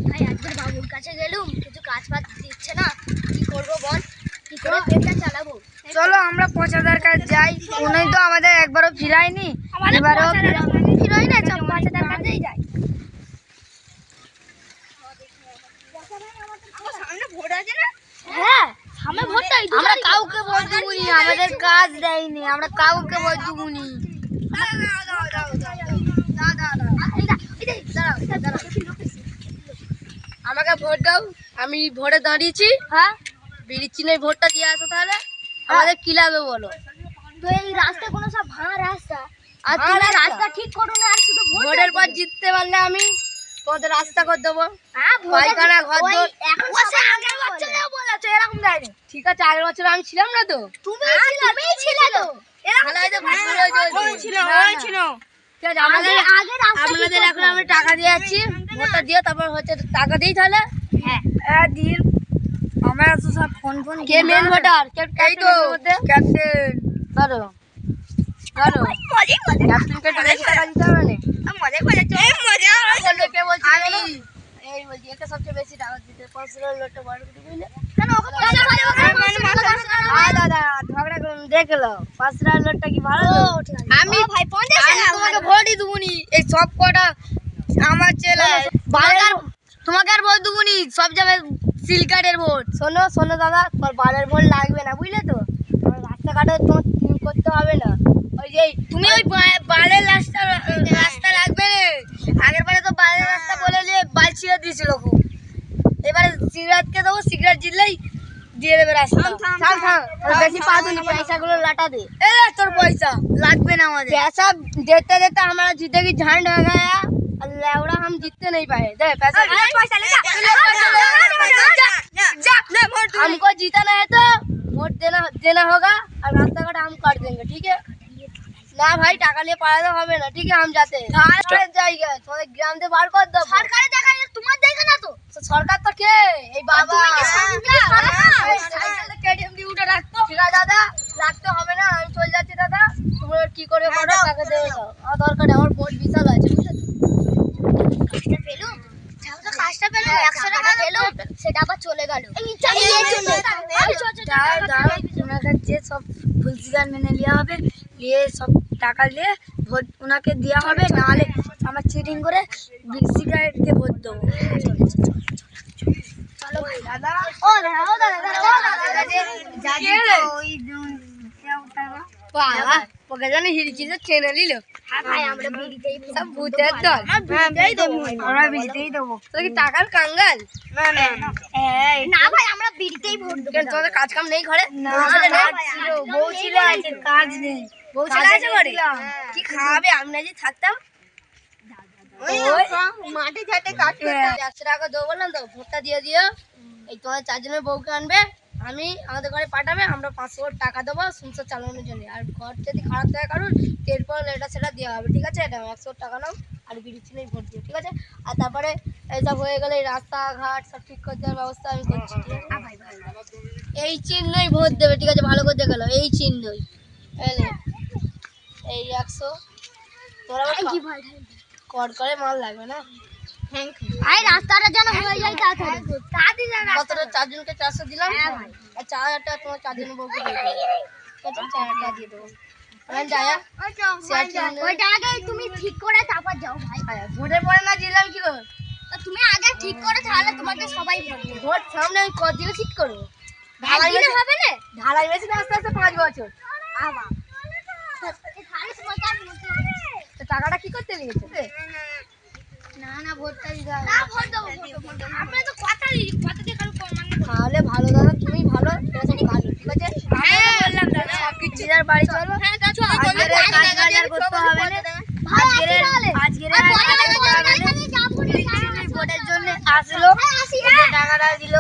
ভাই আজকে বাবুর কাছে গেলুম, কিছু কাজ বাজ দিচ্ছে না, কি করবো বল? কি করে পেটটা চালাবো? চলো আমরা পচাদার কাছে যাই, উনি তো আমাদের একবারও ফিরায়নি, এবারও ফিরোই না, সব পচাদার কাছেই যাই। হ্যাঁ সামনে ভোটটা, আমরা কাউকে ভোট দেবনি, আমাদের কাজ দেয়নি, আমরা কাউকে ভোট দেবনি। আমাকে ভোট দাও, আমি ভোটে দাঁড়িয়েছি। হ্যাঁ বিড়ির চিনে ভোটটা দিয়ে আসো, তাহলে আমাদের কি লাগবে বলো? তো এই রাস্তা কোনো সব ভাঙা রাস্তা, আর ভাঙা তুমি রাস্তা? রাস্তা ঠিক করো না, আর শুধু ভোটের পর জিততে পারলে আমি তোমাদের রাস্তা করে দেবো, হ্যাঁ পায়খানা ঘর দোর। এখন সে আগের বছরেও বলেছে এরকম দেয়নি। ঠিক আছে, আগের বছর আমি ছিলাম না তো। তুমিই ছিলে তো। তাহলে হয়তো ভুল হয়েছে। না, না। ঠিক আছে, আগে রাস্তা আপনাদের এখন আমি টাকা দিয়ে যাচ্ছি, ভোটটা দিয়ে তারপর হচ্ছে টাকা দিই তাহলে। হ্যাঁ দিন আমরা তো সব ফোন কে মেন ভোটার? এই তো ক্যাপ্টেন। ধরো ধরো, ক্যাপ্টেনকে তো বেশি টাকা দিতে হবে না। বলবে কে বলছে? আমি এই বলছি, একে সবচেয়ে বেশি টাকা দিতে 500 লোকটা বড় করে দিলে কেন ওকে পয়সা করে দাদা ঝগড়া করুন, দেখলো 500 লোকটা কি ভালো তো? আমি ভাই তোমাকে ভোটই দেবনি, এই সব কটা আমার ছেলে বালের, তোমাকে আর ভোট দেবনি, সব জায়গায় সিলকাটের ভোট। শোনো শোনো দাদা, তোমার বালের ভোট লাগবে না, বুঝলে তো? রাস্তাঘাটে তোমার করতে হবে না, ওই যে তুমি ওই বালের রাস্তা লাগবে না। আগের বারে তো বালের রাস্তা বলে নিয়ে বাল ছিঁড়ে দিয়েছিল খুব, এবারে সিগারেটকে দেবো, সিগারেট জিতলেই দিয়ে দেবে রাস্তা। বেশি পাদুনি, পয়সাগুলো লাটা দে। এ তোর পয়সা লাগবে না আমাদের, पैसा देते देते हमारा जीते की झंड हो गया, लेवड़ा हम जीतते नहीं पाए। दे पैसा, हमको जीतना है तो वोट देना होगा, और रास्ता घाट हम कर देंगे, ठीक है ना भाई? টাকা নিয়ে পালাতে হবে না, ঠিক আছে? हम जाते हैं জায়গা, তোমাদের গ্রাম থেকে বার কর দাও। সরকারের জায়গায় তোমার জায়গা না তো। সরকার তো কে? এই বাবা তুমি কি সরকার? কেডিএম দিয়ে উঠে রাখতো। ঠিক আছে দাদা, রাখতে হবে না, আমি চলে যাচ্ছি দাদা, তোমরা কি করে করো টাকা দেবে দাও। আমার দরকার, আমার ভোট বিশাল আছে, বুঝলে তো? কাজটা পেলুম, কাজটা পেলুম, 100 টাকা পেলুম, সেটা আবার চলে গেল। ওনাকে যে সব ভুল স্বীকার মেনে নেওয়া হবে, নিয়ে সব টাকা নিয়ে ভোট ওনাকে দেওয়া হবে, নাহলে আমার চিটিং করে সিগারেট দিয়ে ভোট দেবো। চলো ভাই। দাদা ও দাদা, ও দাদা, ও দাদা, বাবা ওকে জানি হিরিচিতে ট্রেনে নিল। হ্যাঁ ভাই আমরা বিড়িতেই সব ভূতের দল, আমরা বিড়িতেই দেবো। তোর কি টাকার কাঙ্গাল? না না না ভাই আমরা বিড়িতেই ভোট দেবো। কেন, তোমাদের কাজ কাম নেই ঘরে? বউ ছিল, আছে কাজ নেই। বউ ছিল আছে ঘরে, কি খাওয়াবে? আমরা যে থাকতাম মাটি ঝাটে কাটতে 100 টাকা দেবো বললাম তো, ভোটটা দিয়ে দিও। এই তোমার 4 জনের বউকে আনবে, আমি আমাদের ঘরে পাঠাবে, আমরা 500 টাকা দেবো সংসার চালানোর জন্য। আর ঘর যদি খারাপ থাকে কারণ, এরপর এটা সেটা দেওয়া হবে, ঠিক আছে? এটা 100 টাকা নাও, আর বিড়ি চিনেই ভোট দিও, ঠিক আছে? আর তারপরে এইসব হয়ে গেলে এই রাস্তাঘাট সব ঠিক করে দেওয়ার ব্যবস্থা আমি করছি, ঠিক আছে? এই চিহ্নই ভোট দেবে, ঠিক আছে? ভালো করে দেখে নাও, এই চিহ্নই। এই 100 তোরা কি ভাই কর করে মাল লাগবে না। ভাই রাস্তাটা যেন হয়ে যায় তাড়াতাড়ি জানা। কতটা 4 জনকে 400 দিলাম, হ্যাঁ ভাই। আর 4000 টাকা তোমার 4 জনের বউকে দিয়ে দেবো, ঠিক আছে? 4000 টাকা দিয়ে দেবো। যায়া ওইটা আগে তুমি ঠিক করে তারপর যাও ভাই। ভোটের পরে না দিলাম কি করবো? তো তুমি আগে ঠিক করে তাহলে তোমাকে সবাই ভোট দেবে। ভোট সামনে আমি কদিনে ঠিক করবো? একদিনে হবে না? ঢালাই মেশিন আস্তে আস্তে 5 বছর। আবা তো টাকাটা কি করতে লেগেছে? না না ভোটটা দিতে হবে। না ভোট দেবো, ভোট দেবো। আমরা তো কথা দিয়ে কারো মানে তাহলে ভালো দাদা, তুমি ভালো, তুমি ভালো, ঠিক আছে? হ্যাঁ বললাম দাদা সবকিছু যার বাড়ি চলো। হ্যাঁ চলো আজকে কাজ বাজার করতে হবে না, আজকে ভোটের জন্য আসলো, টাকাটা দিল,